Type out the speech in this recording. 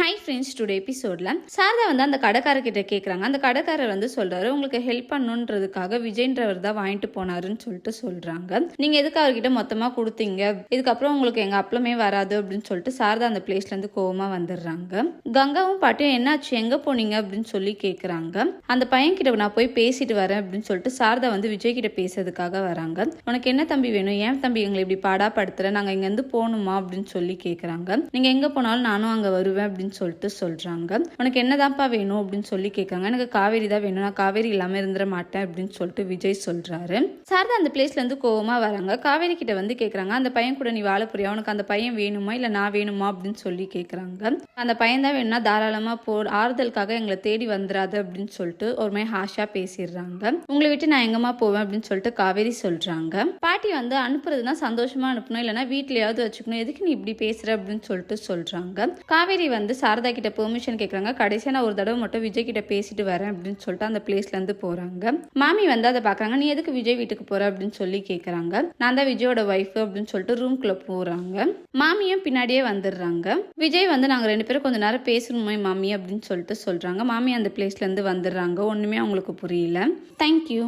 Hi friends, today எபிசோடில் சாரதா அந்த கடைக்காரர்கிட்ட கேட்குறாங்க. அந்த கடைக்காரர் சொல்கிறாரு, உங்களுக்கு ஹெல்ப் பண்ணணுன்றதுக்காக விஜய்ன்றவர் தான் வாங்கிட்டு போனாருன்னு சொல்லிட்டு சொல்கிறாங்க. நீங்கள் எதுக்கு அவர்கிட்ட மொத்தமாக கொடுத்தீங்க, இதுக்கப்புறம் உங்களுக்கு எங்கள் அப்பளமே வராது அப்படின்னு சொல்லிட்டு சாரதா அந்த பிளேஸ்லேருந்து கோவமாக வந்துடுறாங்க. கங்காவும் பாட்டியும் என்னாச்சு, எங்கே போனீங்க அப்படின்னு சொல்லி கேட்குறாங்க. அந்த பையன்கிட்ட நான் போய் பேசிட்டு வரேன் அப்படின்னு சொல்லிட்டு சாரதா விஜய் கிட்ட பேசுறதுக்காக வராங்க. உனக்கு என்ன தம்பி வேணும், ஏன் தம்பி எங்களை இப்படி பாடாப்படுத்துற, நாங்கள் இங்கேருந்து போகணுமா அப்படின்னு சொல்லி கேட்குறாங்க. நீங்கள் எங்கே போனாலும் நானும் அங்கே வருவேன் அப்படின்னு சொல்லிட்டு சொல்றாங்க. உனக்கு என்னதான்ப்பா வேணும் அப்படின்னு சொல்லி கேட்காங்க. எனக்கு காவேரி தான் வேணும், நான் காவேரி இல்லாம இருந்துட மாட்டேன் அப்படின்னு சொல்லிட்டு விஜய் சொல்றாரு. சாரதா அந்த பிளேஸ்ல இருந்து கோவமா வராங்க. காவேரி கிட்ட கேட்கறாங்க, அந்த பையன் கூட நீ வாழ போறியா, உனக்கு அந்த பையன் வேணுமா இல்ல நான் வேணுமா அப்படின்னு சொல்லி கேட்கறாங்க. அந்த பையன் தான் வேணும்னா தாராளமா போ, ஆறுதலுக்காக எங்களை தேடி வந்துடாது அப்படின்னு சொல்லிட்டு ஒரு மாதிரி ஹாஷா பேசிடுறாங்க. உங்களை விட்டு நான் எங்கம்மா போவேன் அப்படின்னு சொல்லிட்டு காவேரி சொல்றாங்க. பாட்டி அனுப்புறதுன்னா சந்தோஷமா அனுப்பணும், இல்லைன்னா வீட்லயாவது வச்சுக்கணும், எதுக்கு நீ இப்படி பேசுற அப்படின்னு சொல்லிட்டு சொல்றாங்க. காவேரி சாரதா கிட்ட பெர்மிஷன் கேட்குறாங்க. கடைசியாக நான் ஒரு தடவை மட்டும் விஜய் கிட்ட பேசிட்டு வரேன் அப்படின்னு சொல்லிட்டு அந்த பிளேஸ்ல இருந்து போறாங்க. மாமி அதை பாக்குறாங்க. நீ எதுக்கு விஜய் வீட்டுக்கு போற அப்படின்னு சொல்லி கேட்கறாங்க. நான் தான் விஜயோட ஒய்ஃப் அப்படின்னு சொல்லிட்டு ரூம்குள்ள போறாங்க. மாமியும் பின்னாடியே வந்துடுறாங்க. விஜய் நாங்க ரெண்டு பேரும் கொஞ்ச நேரம் பேசணுமே மாமி அப்படின்னு சொல்லிட்டு சொல்றாங்க. மாமி அந்த பிளேஸ்ல இருந்து வந்துடுறாங்க. ஒண்ணுமே அவங்களுக்கு புரியல. தேங்க்யூ.